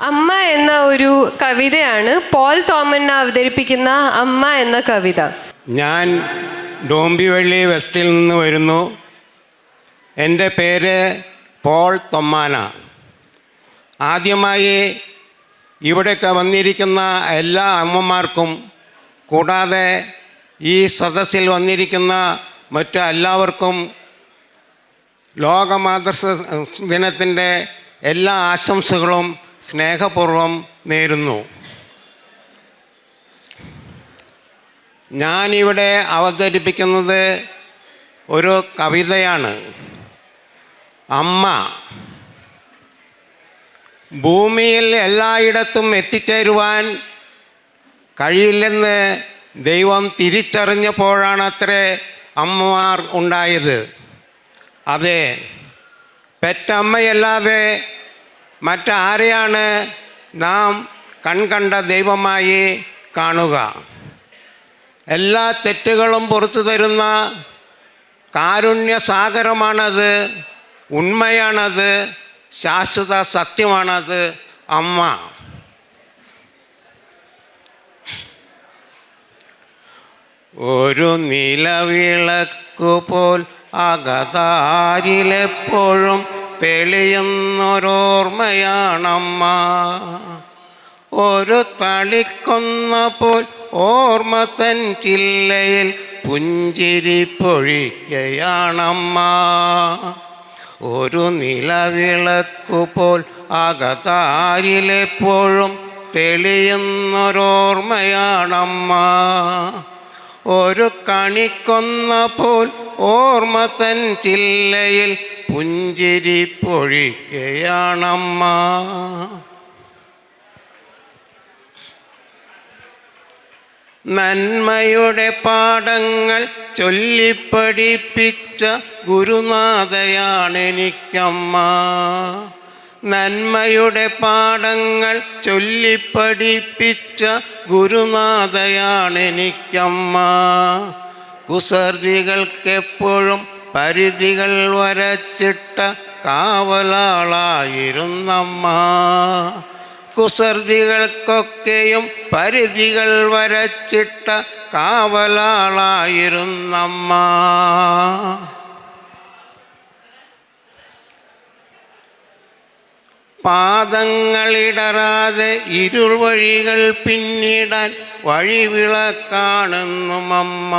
അമ്മ എന്ന ഒരു കവിതയാണ് പോൾ തോമണ്ണ അവതരിപ്പിക്കുന്ന അമ്മ എന്ന കവിത. ഞാൻ ഡോംബിവള്ളി വെസ്റ്റിൽ നിന്ന് വരുന്നു. എൻ്റെ പേര് പോൾ തൊമ്മാന. ആദ്യമായി ഇവിടേക്ക് വന്നിരിക്കുന്ന എല്ലാ അമ്മമാർക്കും കൂടാതെ ഈ സദസ്സിൽ വന്നിരിക്കുന്ന മറ്റ് എല്ലാവർക്കും ലോക മാതൃത്വ ദിനത്തിൻ്റെ എല്ലാ ആശംസകളും സ്നേഹപൂർവ്വം നേരുന്നു. ഞാനിവിടെ അവതരിപ്പിക്കുന്നത് ഒരു കവിതയാണ്. അമ്മ. ഭൂമിയിൽ എല്ലായിടത്തും എത്തിച്ചേരുവാൻ കഴിയില്ലെന്ന് ദൈവം തിരിച്ചറിഞ്ഞപ്പോഴാണത്രേ അമ്മമാർ ഉണ്ടായത്. അതെ, പെറ്റമ്മയല്ലാതെ മറ്റാരെയാണ് നാം കൺകണ്ട ദൈവമായി കാണുക? എല്ലാ തെറ്റുകളും പുറത്തു തരുന്ന കാരുണ്യസാഗരമാണത്, ഉണ്മയാണത്, ശാശ്വത സത്യമാണത് അമ്മ. ഒരു നിലവിളക്കുപോൽ അകതാരിലെപ്പോഴും തെളിയുന്നൊരോർമ്മയാണമ്മ. ഒരു തളിക്കൊന്ന പോൽ ഓർമ്മ തൻ ചില്ലയിൽ പുഞ്ചിരി പൊഴിക്കയാണമ്മ. ഒരു നിലവിളക്കുപോൽ അകതാരിലെപ്പോഴും തെളിയുന്നൊരോർമ്മയാണമ്മ. ഒരു കണിക്കൊന്ന പോൽ ഓർമ്മ തൻ ചില്ലയിൽ പുഞ്ചിരി പൊഴിക്കയാണമ്മ. നന്മയുടെ പാഠങ്ങൾ ചൊല്ലിപ്പഠിപ്പിച്ച ഗുരുനാഥയാണെനിക്കമ്മ. നന്മയുടെ പാഠങ്ങൾ ചൊല്ലിപ്പഠിപ്പിച്ച ഗുരുനാഥയാണെനിക്കമ്മ. കുസൃതികൾക്കെപ്പോഴും പരിധികൾ വരച്ചിട്ട കാവലാളായിരുന്നമ്മ. കുസൃതികൾക്കൊക്കെയും പരിധികൾ വരച്ചിട്ട കാവലാളായിരുന്നമ്മ. പാദങ്ങളിടറാതെ ഇരുൾ വഴികൾ പിന്നിടാൻ വഴിവിളക്കാണെന്നുമമ്മ.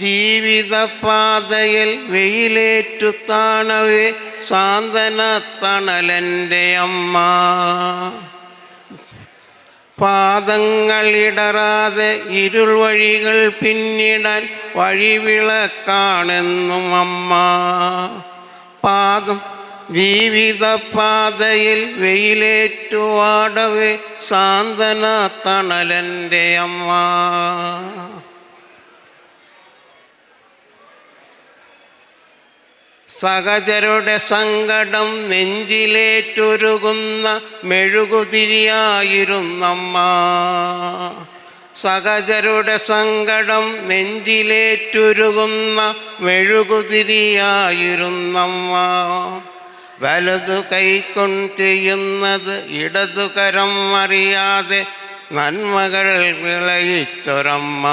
ജീവിതപാതയിൽ വെയിലേറ്റു താണവേ സാന്ത്വന തണലെൻ്റെ അമ്മ. പാദങ്ങളിടറാതെ ഇരുൾ വഴികൾ പിന്നിടാൻ വഴിവിളക്കാണെന്നും അമ്മ. ജീവിതപാതയിൽ വെയിലേറ്റുവാടവേ സാന്ത്വന തണലെൻ്റെ അമ്മ. സഹചരുടെ സങ്കടം നെഞ്ചിലേറ്റൊരുകുന്ന മെഴുകുതിരിയായിരുന്നമ്മ. സഹചരുടെ സങ്കടം നെഞ്ചിലേറ്റൊരുകുന്ന മെഴുകുതിരിയായിരുന്നമ്മ. വലതു കൈകൊണ്ട് ചെയ്യുന്നത് ഇടതുകരം അറിയാതെ നന്മകൾ വിളയിച്ചൊരമ്മ.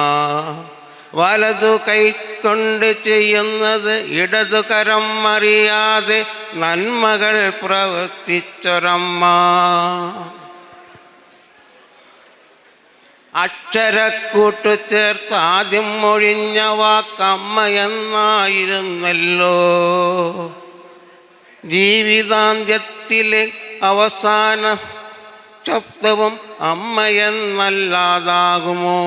വലതു കൈക്കൊണ്ട് ചെയ്യുന്നത് ഇടതുകരം അറിയാതെ നന്മകൾ പ്രവർത്തിച്ചൊരമ്മ. അക്ഷരക്കൂട്ടു ചേർത്ത് ആദ്യം മൊഴിഞ്ഞ വാക്കമ്മയെന്നായിരുന്നല്ലോ. ജീവിതാന്ത്യത്തിലെ അവസാന ശബ്ദവും അമ്മയെന്നല്ലാതാകുമോ?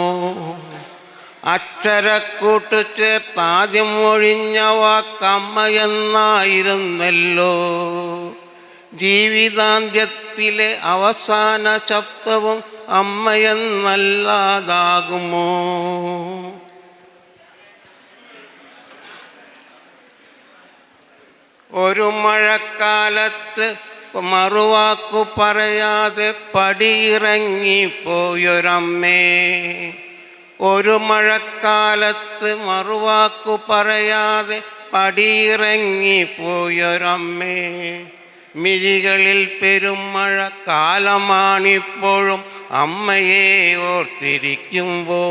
അക്ഷരക്കൂട്ടു ചേർത്ത് ആദ്യം ഒഴിഞ്ഞ വാക്കമ്മയെന്നായിരുന്നല്ലോ. ജീവിതാന്ത്യത്തിലെ അവസാന ശബ്ദവും അമ്മയെന്നല്ലാതാകുമോ? ഒരു മഴക്കാലത്ത് മറുവാക്കു പറയാതെ പടിയിറങ്ങിപ്പോയൊരമ്മേ. ഒരു മഴക്കാലത്ത് മറുവാക്കു പറയാതെ പടിയിറങ്ങിപ്പോയൊരമ്മേ. മിഴികളിൽ പെരുമഴ കാലമാണിപ്പോഴും അമ്മയെ ഓർത്തിരിക്കുമ്പോ.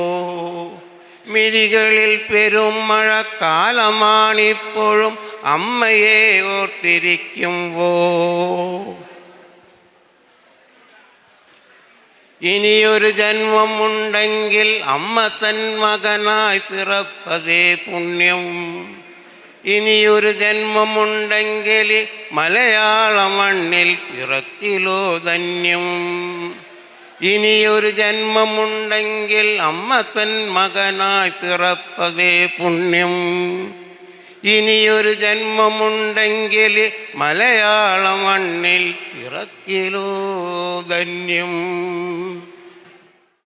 മിഴികളിൽ പെരുമഴ കാലമാണിപ്പോഴും അമ്മയെ ഓർത്തിരിക്കുമ്പോ. ഇനിയൊരു ജന്മമുണ്ടെങ്കിൽ അമ്മ തൻ മകനായി പിറപ്പതേ പുണ്യം. ഇനിയൊരു ജന്മമുണ്ടെങ്കിൽ മലയാള മണ്ണിൽ പിറക്കിലോ ധന്യം. ഇനിയൊരു ജന്മമുണ്ടെങ്കിൽ അമ്മ തൻ മകനായി പിറപ്പതേ പുണ്യം. ഇനിയൊരു ജന്മമുണ്ടെങ്കിൽ മലയാള മണ്ണിൽ പിറക്കിലോ ധന്യം.